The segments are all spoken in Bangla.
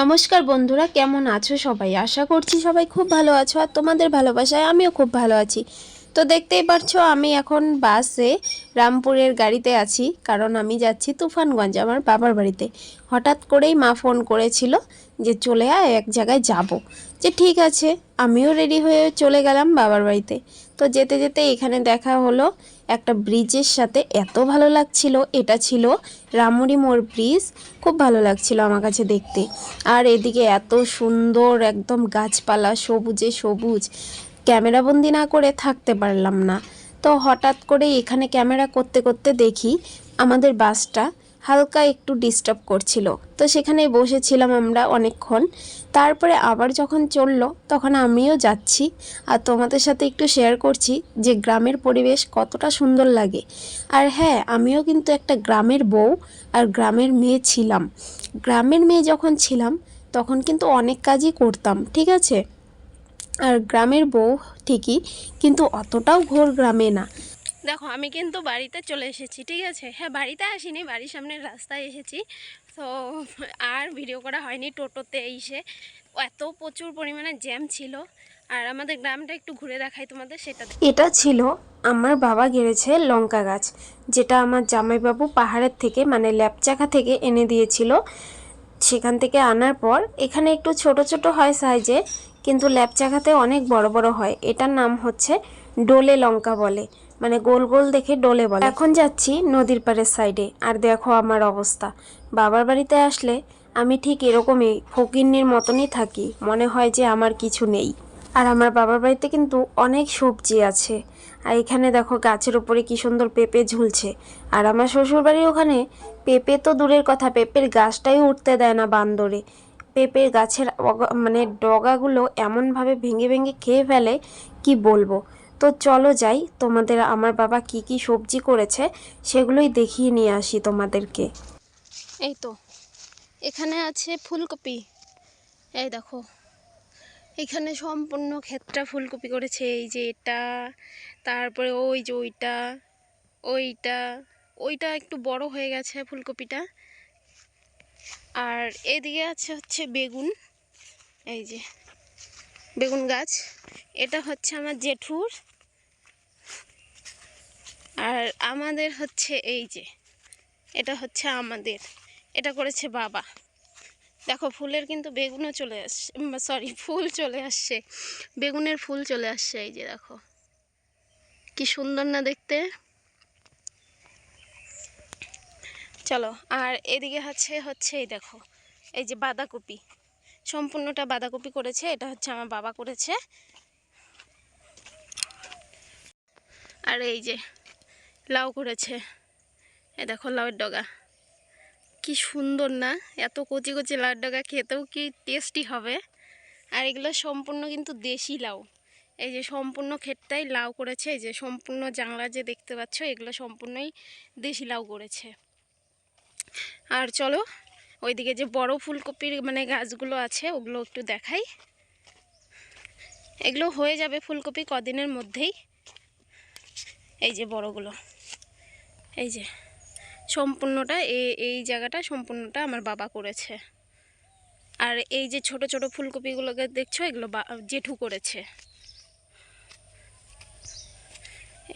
নমস্কার বন্ধুরা, কেমন আছো সবাই? আশা করছি সবাই খুব ভালো আছো আর তোমাদের ভালোবাসায় আমিও খুব ভালো আছি। তো দেখতেই পারছো আমি এখন বাসে রামপুরের গাড়িতে আছি, কারণ আমি যাচ্ছি তুফানগঞ্জ আমার বাবার বাড়িতে। হঠাৎ করেই মা ফোন করেছিল যে চলে আয়, এক জায়গায় যাব। যে ঠিক আছে, আমিও রেডি হয়ে চলে গেলাম বাবার বাড়িতে। তো যেতে যেতে এখানে দেখা হলো একটা ব্রিজের সাথে, এত ভালো লাগছিল। এটা ছিল রামুরি মোড় ব্রিজ, খুব ভালো লাগছিল আমার কাছে দেখতে। আর এদিকে এত সুন্দর একদম গাছপালা, সবুজে সবুজ, ক্যামেরাবন্দি না করে থাকতে পারলাম না। তো হঠাৎ করে এখানে ক্যামেরা করতে করতে দেখি আমাদের বাসটা হালকা একটু ডিস্টার্ব করছিল। তো সেখানে বসেছিলাম আমরা অনেকক্ষণ। তারপরে আবার যখন চললো তখন আমিও যাচ্ছি আর তোমাদের সাথে একটু শেয়ার করছি যে গ্রামের পরিবেশ কতটা সুন্দর লাগে। আর হ্যাঁ, আমিও কিন্তু একটা গ্রামের বউ আর গ্রামের মেয়ে ছিলাম। গ্রামের মেয়ে যখন ছিলাম তখন কিন্তু অনেক কাজই করতাম, ঠিক আছে। আর গ্রামের বউ ঠিকই, কিন্তু অতটাও ঘোর গ্রামে না। দেখো আমি কিন্তু বাড়িতে চলে এসেছি, ঠিক আছে। হ্যাঁ, বাড়িতে আসিনি, বাড়ির সামনের রাস্তায় এসেছি। তো আর ভিডিও করা হয়নি, টোটোতে এসে এত প্রচুর পরিমাণে জ্যাম ছিল। আর আমাদের গ্রামটা একটু ঘুরে দেখাই তোমাদের, সেটা এটা ছিল আমার বাবা গেড়েছে লঙ্কা গাছ, যেটা আমার জামাইবাবু পাহাড়ের থেকে মানে ল্যাপচাখা থেকে এনে দিয়েছিল। সেখান থেকে আনার পর এখানে একটু ছোট ছোট হয় সাইজে, কিন্তু ল্যাপচাখাতে অনেক বড় বড় হয়। এটার নাম হচ্ছে ডোলে লঙ্কা বলে, মানে গোল গোল দেখে ডোলে বলে। এখন যাচ্ছি নদীর পাড়ের সাইডে, আর দেখো আমার অবস্থা। বাবার বাড়িতে আসলে আমি ঠিক এরকমই ফকিন্নির মতনই থাকি, মনে হয় যে আমার কিছু নেই। আর আমার বাবার বাড়িতে কিন্তু অনেক সবজি আছে। আর এখানে দেখো গাছের উপরে কি সুন্দর পেঁপে ঝুলছে। আর আমার শ্বশুরবাড়ির ওখানে পেঁপে তো দূরের কথা, পেঁপের গাছটাই উঠতে দেয় না বান্দরে। পেঁপের গাছের মানে ডগাগুলো এমনভাবে ভেঙে ভেঙে খেয়ে ফেলে, কি বলবো। তো চলো যাই, তোমাদের আমার বাবা কি কি সবজি করেছে সেগুলোই দেখিয়ে নিয়ে আসি তোমাদেরকে। এই তো এখানে আছে ফুলকপি, এই দেখো এখানে সম্পূর্ণ ক্ষেতটা ফুলকপি করেছে। এই যে এটা, তারপরে ওই যে ওইটা, ওইটা, ওইটা একটু বড় হয়ে গেছে ফুলকপিটা। আর এদিকে আছে হচ্ছে বেগুন, এই যে বেগুন গাছ। এটা হচ্ছে আমার জেঠুর। আর আমাদের হচ্ছে এই যে, এটা হচ্ছে আমাদের, এটা করেছে বাবা। দেখো ফুলের কিন্তু বেগুনও চলে আসছে, সরি ফুল চলে আসছে, বেগুনের ফুল চলে আসছে। এই যে দেখো কি সুন্দর না দেখতে। চলো, আর এদিকে হচ্ছে এই দেখো, এই যে বাঁধাকপি, সম্পূর্ণটা বাঁধাকপি করেছে। এটা হচ্ছে আমার বাবা করেছে। আর এই যে লাউ করেছে, এই দেখো লাউয়ের ডগা, কি সুন্দর না। এত কচি কচি লাউয়ের ডগা, খেতেও কি টেস্টি হবে। আর এগুলো সম্পূর্ণ কিন্তু দেশি লাউ। এই যে সম্পূর্ণ ক্ষেতটাই লাউ করেছে। এই যে সম্পূর্ণ জাংলা যে দেখতে পাচ্ছ, এগুলো সম্পূর্ণই দেশি লাউ করেছে। আর চলো ওইদিকে যে বড় ফুলকপির মানে গাছগুলো আছে ওগুলো একটু দেখাই। এগুলো হয়ে যাবে ফুলকপি কদিনের মধ্যেই। এই যে বড়গুলো, এই যে সম্পূর্ণটা এই জায়গাটা সম্পূর্ণটা আমার বাবা করেছে। আর এই যে ছোট ছোট ফুলকপিগুলোকে দেখছো, এগুলো জেঠু করেছে।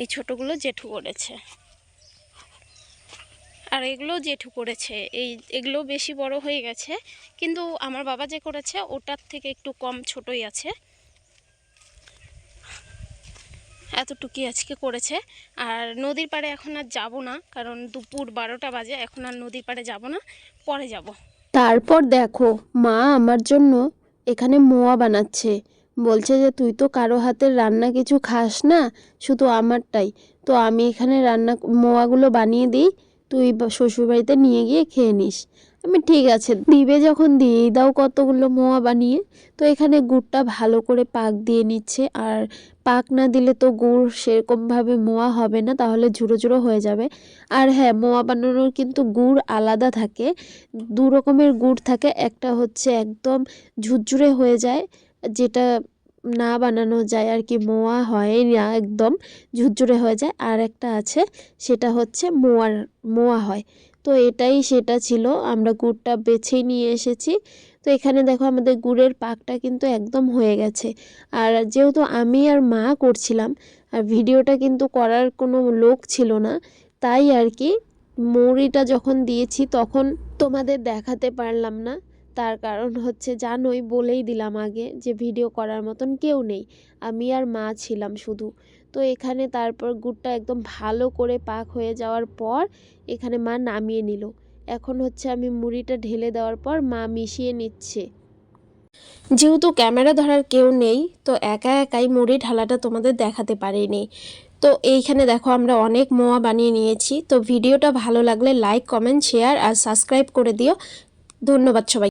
এই ছোটগুলো জেঠু করেছে, আর এগুলো জেঠু করেছে। এগুলো বেশি বড় হয়ে গেছে, কিন্তু আমার বাবা যে করেছে ওটার থেকে একটু কম ছোটই আছে, এতটুকুই আজকে করেছে। আর নদীর পাড়ে এখন আর যাব না, কারণ দুপুর 12টা বাজে। এখন আর নদীর পাড়ে যাব না, পরে যাব। তারপর দেখো মা আমার জন্য এখানে মোয়া বানাচ্ছে। বলছে যে তুই তো কারো হাতের রান্না কিছু খাস না, শুধু আমারটাই। তো আমি এখানে রান্না মোয়াগুলো বানিয়ে দিই, তুই শ্বশুরবাড়িতে নিয়ে গিয়ে খেয়ে নিস। আমি ঠিক আছে, দিবে যখন দিয়েই দাও কতগুলো মোয়া বানিয়ে। তো এখানে গুড়টা ভালো করে পাক দিয়ে নিচ্ছে। আর পাক না দিলে তো গুড় সেরকমভাবে মোয়া হবে না, তাহলে ঝুড়ো ঝুড়ো হয়ে যাবে। আর হ্যাঁ, মোয়া বানানোর কিন্তু গুড় আলাদা থাকে, দু রকমের গুড় থাকে। একটা হচ্ছে একদম ঝুরঝুরে হয়ে যায়, যেটা না বানানো যায় আর কি, মোয়া হয় না, একদম ঝুরঝুরে হয়ে যায়। আর একটা আছে সেটা হচ্ছে মোয়া হয়। তো তো এটাই সেটা ছিল, আমরা গুড়টা বেছেই নিয়ে এসেছি। তো এখানে দেখো আমাদের গুড়ের পাকটা কিন্তু একদম হয়ে গেছে। আর যেহেতু আমি আর মা করছিলাম, আর ভিডিওটা কিন্তু করার কোনো লোক ছিল না, তাই আর কি মৌরিটা যখন দিয়েছি তখন তোমাদের দেখাতে পারলাম না। তার কারণ হচ্ছে জানোই, বলেই দিলাম আগে যে ভিডিও করার মতন কেউ নেই, আমি আর মা ছিলাম শুধু। তো এখানে তারপর গুড়টা একদম ভালো করে পাক হয়ে যাওয়ার পর এখানে মা নামিয়ে নিল। এখন হচ্ছে আমি মুড়িটা ঢেলে দেওয়ার পর মা মিশিয়ে নিচ্ছে। যেহেতু ক্যামেরা ধরার কেউ নেই, তো একা একাই মুড়ি ঢালাটা তোমাদের দেখাতে পারিনি। তো এইখানে দেখো আমরা অনেক মোয়া বানিয়ে নিয়েছি। তো ভিডিওটা ভালো লাগলে লাইক, কমেন্ট, শেয়ার আর সাবস্ক্রাইব করে দিও। ধন্যবাদ সবাই।